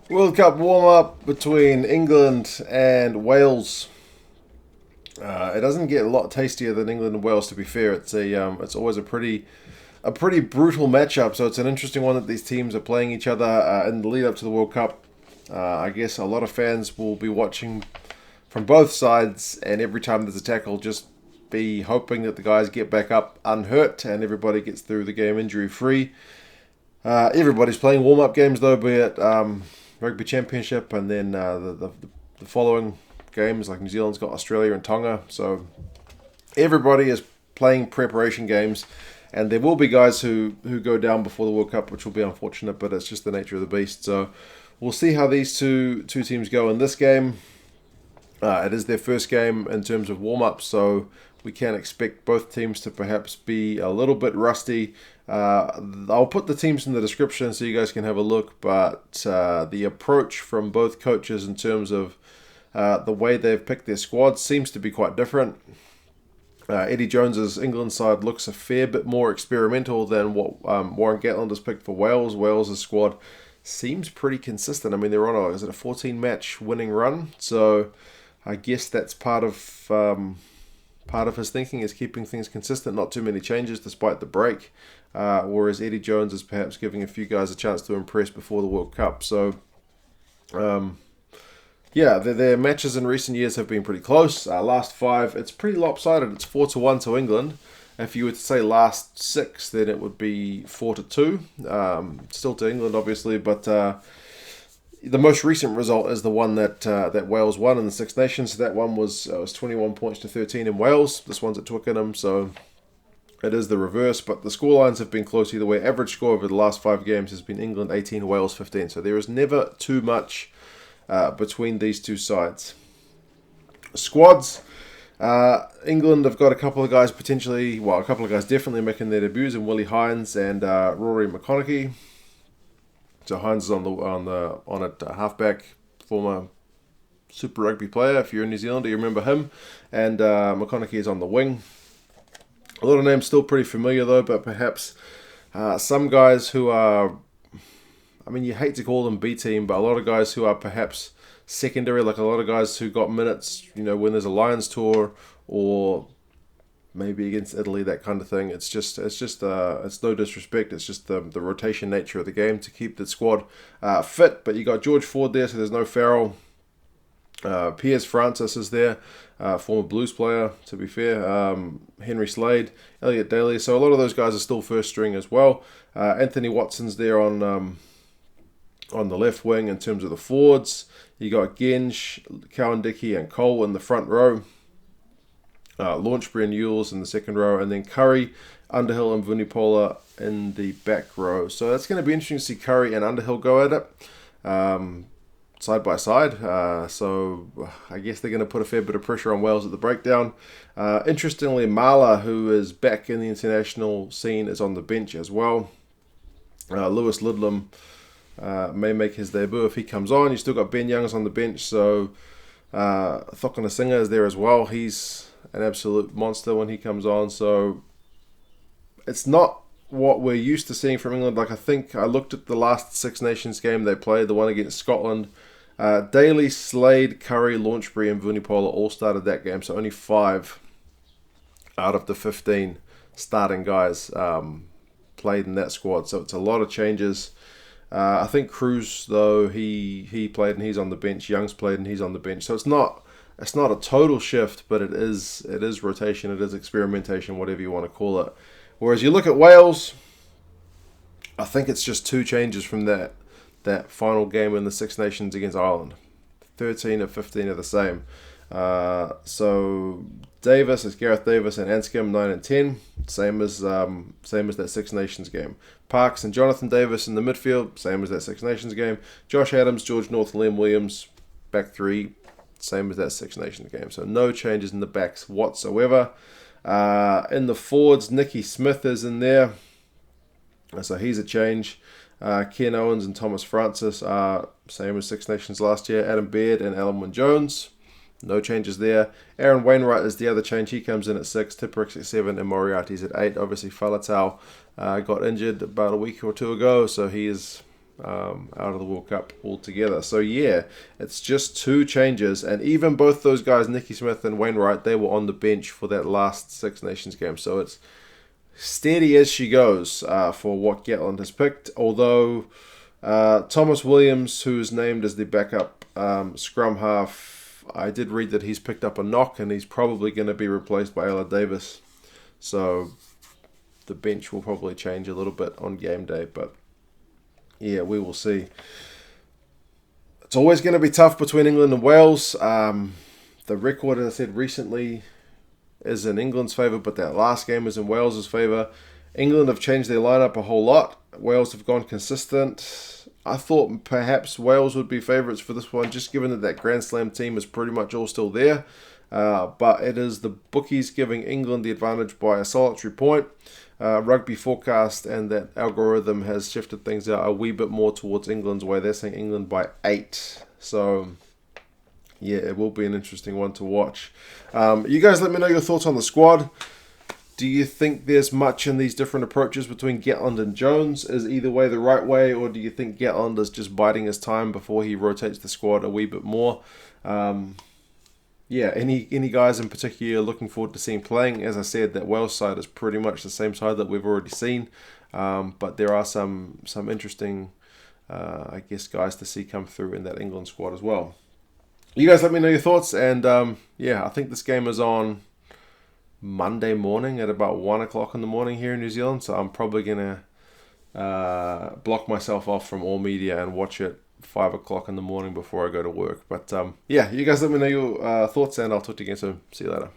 World Cup warm-up between England and Wales. It doesn't get a lot tastier than England and Wales, to be fair. It's always a pretty brutal matchup. So it's an interesting one that these teams are playing each other in the lead up to the World Cup. I guess a lot of fans will be watching from both sides, and every time there's a tackle, just be hoping that the guys get back up unhurt and everybody gets through the game injury-free. Everybody's playing warm-up games though, be it Rugby Championship and then the following games, like New Zealand's got Australia and Tonga. So everybody is playing preparation games, and there will be guys who go down before the World Cup, which will be unfortunate, but it's just the nature of the beast. So we'll see how these two teams go in this game. It is their first game in terms of warm-up, so we can expect both teams to perhaps be a little bit rusty. I'll put the teams in the description so you guys can have a look, but the approach from both coaches in terms of the way they've picked their squads seems to be quite different. Eddie Jones's England side looks a fair bit more experimental than what Warren Gatland has picked for Wales. Wales' squad seems pretty consistent. I mean, they're on a 14-match winning run, so I guess that's part of his thinking is keeping things consistent, not too many changes despite the break. Whereas Eddie Jones is perhaps giving a few guys a chance to impress before the World Cup. So, their matches in recent years have been pretty close. Last five, it's pretty lopsided. It's 4-1 to England. If you were to say last six, then it would be 4-2. Still to England, obviously, but the most recent result is the one that Wales won in the Six Nations. That one was 21 points to 13 in Wales. This one's at Twickenham, so it is the reverse. But the scorelines have been close either way. Average score over the last 5 games has been England 18, Wales 15. So there is never too much between these two sides. Squads. England have got a couple of guys definitely making their debuts in Willi, Heinz and Ruaridh McConnochie. So Heinz is on at halfback, former Super Rugby player. If you're in New Zealand, you remember him. And McConnochie is on the wing. A lot of names still pretty familiar though, but perhaps some guys who are, I mean, you hate to call them B team, but a lot of guys who are perhaps secondary, like a lot of guys who got minutes, when there's a Lions tour or maybe against Italy, that kind of thing. It's no disrespect. It's just the rotation nature of the game to keep the squad fit. But you got George Ford there, so there's no Farrell. Piers Francis is there, former Blues player, to be fair. Henry Slade, Elliot Daly. So a lot of those guys are still first string as well. Anthony Watson's there on the left wing in terms of the forwards. You got Genge, Cowan-Dickie and Cole in the front row. Launchbury and Ewels in the second row, and then Curry, Underhill and Vunipola in the back row. So that's going to be interesting to see Curry and Underhill go at it side by side. So I guess they're going to put a fair bit of pressure on Wales at the breakdown. Interestingly, Marler, who is back in the international scene, is on the bench as well. Lewis Ludlam may make his debut if he comes on. You still got Ben Youngs on the bench, so Cokanasiga is there as well. He's an absolute monster when he comes on. So it's not what we're used to seeing from England. Like, I think I looked at the last Six Nations game they played, the one against Scotland. Daly, Slade, Curry, Launchbury and Vunipola all started that game. So only 5 out of the 15 starting guys played in that squad. So it's a lot of changes. I think Kruis, though, he played and he's on the bench. Young's played and he's on the bench. So it's not a total shift, but it is rotation, it is experimentation, whatever you want to call it. Whereas you look at Wales, I think it's just 2 changes from that final game in the Six Nations against Ireland. 13 of 15 are the same. So Davies is Gareth Davies and Anscombe 9 and 10, same as that Six Nations game. Parks and Jonathan Davies in the midfield, same as that Six Nations game. Josh Adams, George North, and Liam Williams, back 3, same as that Six Nations game. So no changes in the backs whatsoever. In the forwards, Nicky Smith is in there, so he's a change. Ken Owens and Tomas Francis are same as Six Nations last year. Adam Baird and Alun Jones, no changes there. Aaron Wainwright is the other change. He comes in at 6, Tipuric at 7, and Moriarty's at 8. Obviously, Faletau got injured about a week or 2 ago, so he is out of the World Cup altogether. So yeah, it's just 2 changes, and even both those guys, Nicky Smith and Wainwright, they were on the bench for that last Six Nations game. So it's steady as she goes for what Gatland has picked. Although Thomas Williams, who's named as the backup scrum half, I did read that he's picked up a knock and he's probably going to be replaced by Davies. So the bench will probably change a little bit on game day, but yeah, we will see. It's always going to be tough between England and Wales. The record, as I said recently, is in England's favour, but that last game is in Wales' favour. England have changed their lineup a whole lot. Wales have gone consistent. I thought perhaps Wales would be favourites for this one, just given that Grand Slam team is pretty much all still there. But it is the bookies giving England the advantage by a solitary point. Rugby forecast and that algorithm has shifted things out a wee bit more towards England's way. They're saying England by 8. So yeah, it will be an interesting one to watch. You guys let me know your thoughts on the squad. Do you think there's much in these different approaches between Gatland and Jones? Is either way the right way, or do you think Gatland is just biding his time before he rotates the squad a wee bit more? Yeah, any guys in particular you're looking forward to seeing playing? As I said, that Wales side is pretty much the same side that we've already seen. But there are some interesting, I guess, guys to see come through in that England squad as well. You guys let me know your thoughts. And yeah, I think this game is on Monday morning at about 1 o'clock in the morning here in New Zealand. So I'm probably going to block myself off from all media and watch it 5 o'clock in the morning before I go to work. But yeah, you guys let me know your thoughts, and I'll talk to you again soon. See you later.